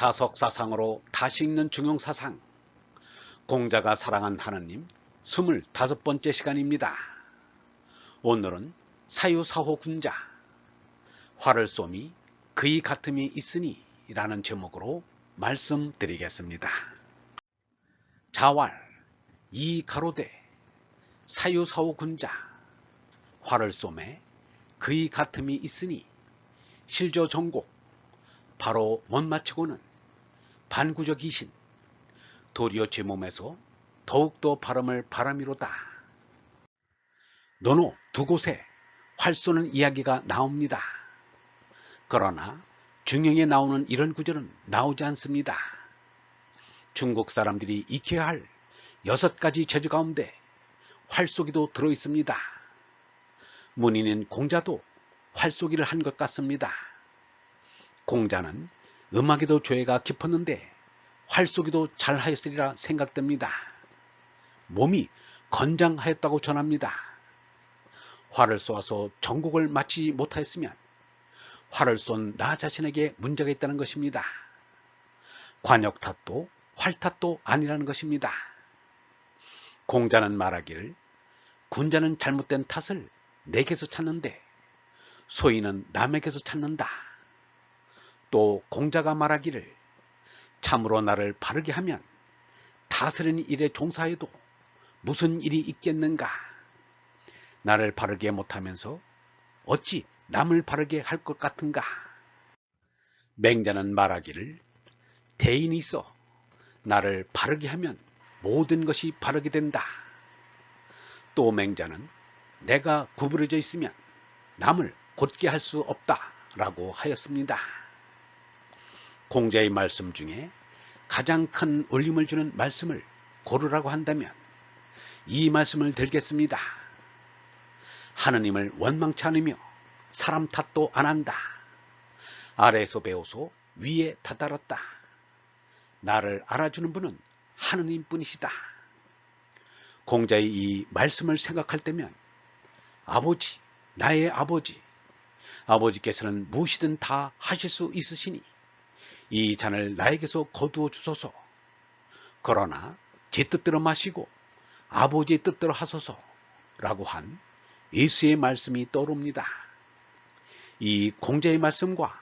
다석사상으로 다시 읽는 중용사상, 공자가 사랑한 하느님 25번째 시간입니다. 오늘은 사유사호 군자, 화를 쏘미 그이 같음이 있으니 라는 제목으로 말씀드리겠습니다. 자왈 이 가로되 사유사호 군자, 화를 쏘매 그이 같음이 있으니 실저정곡 바로 못 맞추고는 반구적이신 도리어 제 몸에서 더욱더 발음을 바람이로다. 논어 두 곳에 활 쏘는 이야기가 나옵니다. 그러나 중용에 나오는 이런 구절은 나오지 않습니다. 중국 사람들이 익혀야 할 6가지 재주 가운데 활쏘기도 들어있습니다. 문인인 공자도 활쏘기를 한 것 같습니다. 공자는 음악에도 조예가 깊었는데 활쏘기도 잘하였으리라 생각됩니다. 몸이 건장하였다고 전합니다. 활을 쏘아서 정곡을 마치지 못하였으면 활을 쏜 나 자신에게 문제가 있다는 것입니다. 관역 탓도 활 탓도 아니라는 것입니다. 공자는 말하기를 군자는 잘못된 탓을 내게서 찾는데 소인은 남에게서 찾는다. 또 공자가 말하기를 참으로 나를 바르게 하면 다스리는 일에 종사해도 무슨 일이 있겠는가. 나를 바르게 못하면서 어찌 남을 바르게 할 것 같은가. 맹자는 말하기를 대인이 있어 나를 바르게 하면 모든 것이 바르게 된다. 또 맹자는 내가 구부러져 있으면 남을 곧게 할 수 없다 라고 하였습니다. 공자의 말씀 중에 가장 큰 울림을 주는 말씀을 고르라고 한다면 이 말씀을 들겠습니다. 하느님을 원망치 않으며 사람 탓도 안 한다. 아래에서 배워서 위에 다다랐다. 나를 알아주는 분은 하느님뿐이시다. 공자의 이 말씀을 생각할 때면 아버지, 나의 아버지, 아버지께서는 무엇이든 다 하실 수 있으시니 이 잔을 나에게서 거두어 주소서. 그러나 제 뜻대로 마시고 아버지의 뜻대로 하소서 라고 한 예수의 말씀이 떠오릅니다. 이 공자의 말씀과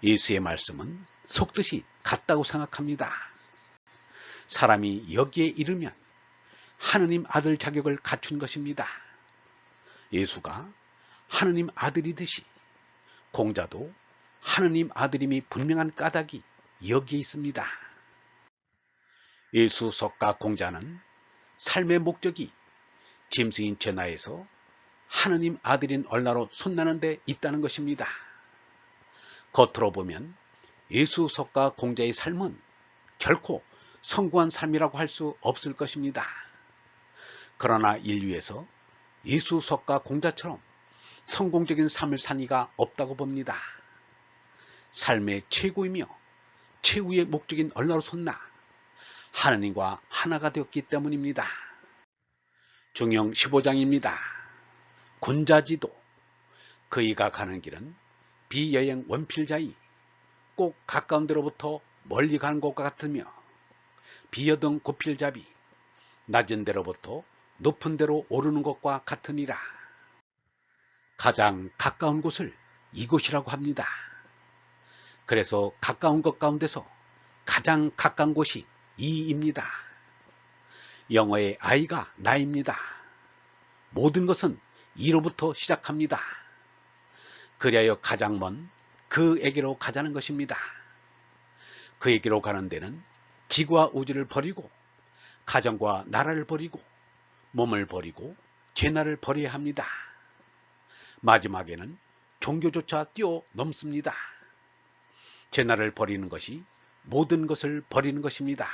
예수의 말씀은 속뜻이 같다고 생각합니다. 사람이 여기에 이르면 하느님 아들 자격을 갖춘 것입니다. 예수가 하느님 아들이듯이 공자도 하느님 아들임이 분명한 까닭이 여기에 있습니다. 예수, 석가, 공자는 삶의 목적이 짐승인 제나에서 하느님 아들인 얼라로 손나는 데 있다는 것입니다. 겉으로 보면 예수, 석가, 공자의 삶은 결코 성공한 삶이라고 할 수 없을 것입니다. 그러나 인류에서 예수, 석가, 공자처럼 성공적인 삶을 산 이가 없다고 봅니다. 삶의 최고이며 최후의 목적인 얼라로 솟나 하느님과 하나가 되었기 때문입니다. 중용 15장입니다. 군자지도 그이가 가는 길은 비여행 원필자이 꼭 가까운 데로부터 멀리 가는 것과 같으며 비여등 고필잡이 낮은 데로부터 높은 데로 오르는 것과 같으니라. 가장 가까운 곳을 이곳이라고 합니다. 그래서 가까운 것 가운데서 가장 가까운 곳이 이입니다. 영어의 I가 나입니다. 모든 것은 이로부터 시작합니다. 그리하여 가장 먼 그에게로 가자는 것입니다. 그에게로 가는 데는 지구와 우주를 버리고 가정과 나라를 버리고 몸을 버리고 죄나를 버려야 합니다. 마지막에는 종교조차 뛰어넘습니다. 죄나를 버리는 것이 모든 것을 버리는 것입니다.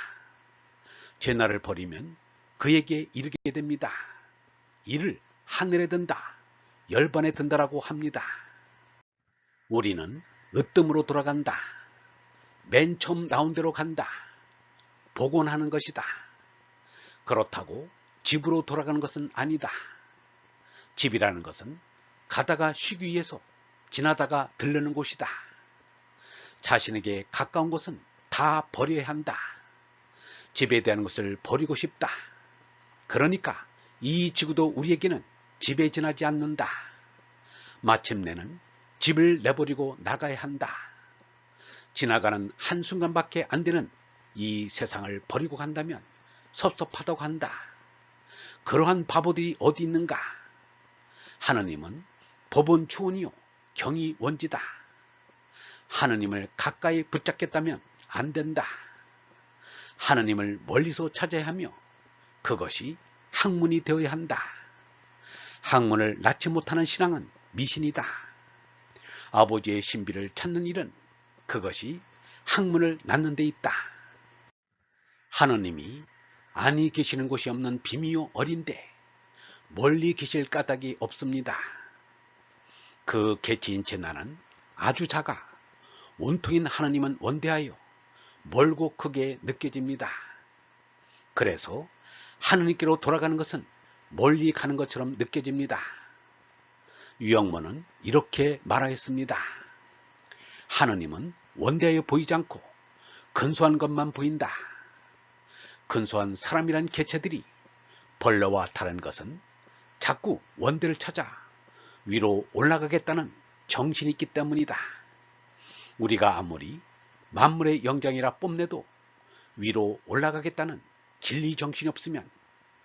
죄나를 버리면 그에게 이르게 됩니다. 이를 하늘에 든다, 열반에 든다라고 합니다. 우리는 으뜸으로 돌아간다. 맨 처음 나온 데로 간다. 복원하는 것이다. 그렇다고 집으로 돌아가는 것은 아니다. 집이라는 것은 가다가 쉬기 위해서 지나다가 들르는 곳이다. 자신에게 가까운 곳은 다 버려야 한다. 집에 대한 것을 버리고 싶다. 그러니까 이 지구도 우리에게는 집에 지나지 않는다. 마침내는 집을 내버리고 나가야 한다. 지나가는 한순간밖에 안 되는 이 세상을 버리고 간다면 섭섭하다고 한다. 그러한 바보들이 어디 있는가? 하느님은 법원 추원이요 경이 원지다. 하느님을 가까이 붙잡겠다면 안 된다. 하느님을 멀리서 찾아야 하며 그것이 학문이 되어야 한다. 학문을 낳지 못하는 신앙은 미신이다. 아버지의 신비를 찾는 일은 그것이 학문을 낳는 데 있다. 하느님이 안이 계시는 곳이 없는 비미요 어린데 멀리 계실 까닭이 없습니다. 그 개체인 제 나는 아주 작아 온통인 하느님은 원대하여 멀고 크게 느껴집니다. 그래서 하느님께로 돌아가는 것은 멀리 가는 것처럼 느껴집니다. 유영모는 이렇게 말하였습니다. 하느님은 원대하여 보이지 않고 근소한 것만 보인다. 근소한 사람이란 개체들이 벌레와 다른 것은 자꾸 원대를 찾아 위로 올라가겠다는 정신이 있기 때문이다. 우리가 아무리 만물의 영장이라 뽐내도 위로 올라가겠다는 진리 정신이 없으면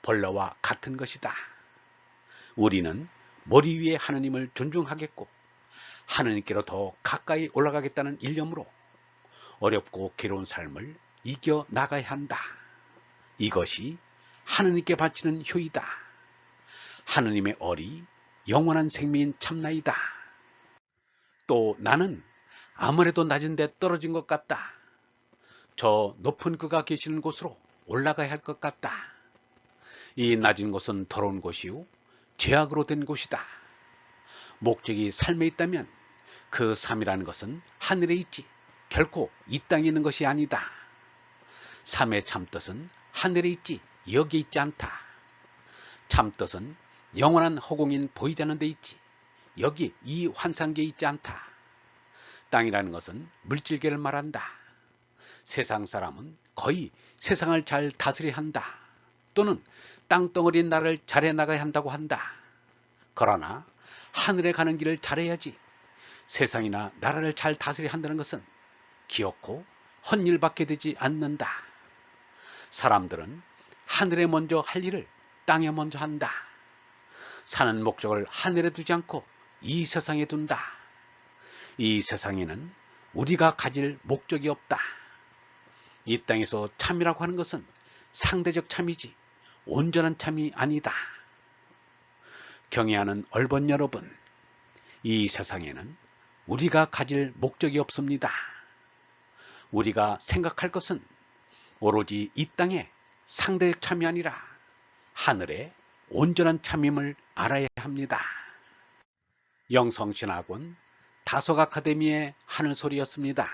벌레와 같은 것이다. 우리는 머리 위에 하느님을 존중하겠고 하느님께로 더 가까이 올라가겠다는 일념으로 어렵고 괴로운 삶을 이겨나가야 한다. 이것이 하느님께 바치는 효이다. 하느님의 얼이 영원한 생명인 참나이다. 또 나는 아무래도 낮은 데 떨어진 것 같다. 저 높은 그가 계시는 곳으로 올라가야 할 것 같다. 이 낮은 곳은 더러운 곳이요 죄악으로 된 곳이다. 목적이 삶에 있다면 그 삶이라는 것은 하늘에 있지 결코 이 땅에 있는 것이 아니다. 삶의 참뜻은 하늘에 있지 여기에 있지 않다. 참뜻은 영원한 허공인 보이지 않는 데 있지 여기 이 환상계에 있지 않다. 땅이라는 것은 물질계를 말한다. 세상 사람은 거의 세상을 잘 다스려야 한다. 또는 땅덩어리 나라를 잘해 나가야 한다고 한다. 그러나 하늘에 가는 길을 잘해야지 세상이나 나라를 잘 다스려야 한다는 것은 기어코 헛일밖에 되지 않는다. 사람들은 하늘에 먼저 할 일을 땅에 먼저 한다. 사는 목적을 하늘에 두지 않고 이 세상에 둔다. 이 세상에는 우리가 가질 목적이 없다. 이 땅에서 참이라고 하는 것은 상대적 참이지 온전한 참이 아니다. 경애하는 얼번 여러분, 이 세상에는 우리가 가질 목적이 없습니다. 우리가 생각할 것은 오로지 이 땅의 상대적 참이 아니라 하늘의 온전한 참임을 알아야 합니다. 영성신학원 다속 아카데미의 하늘소리였습니다.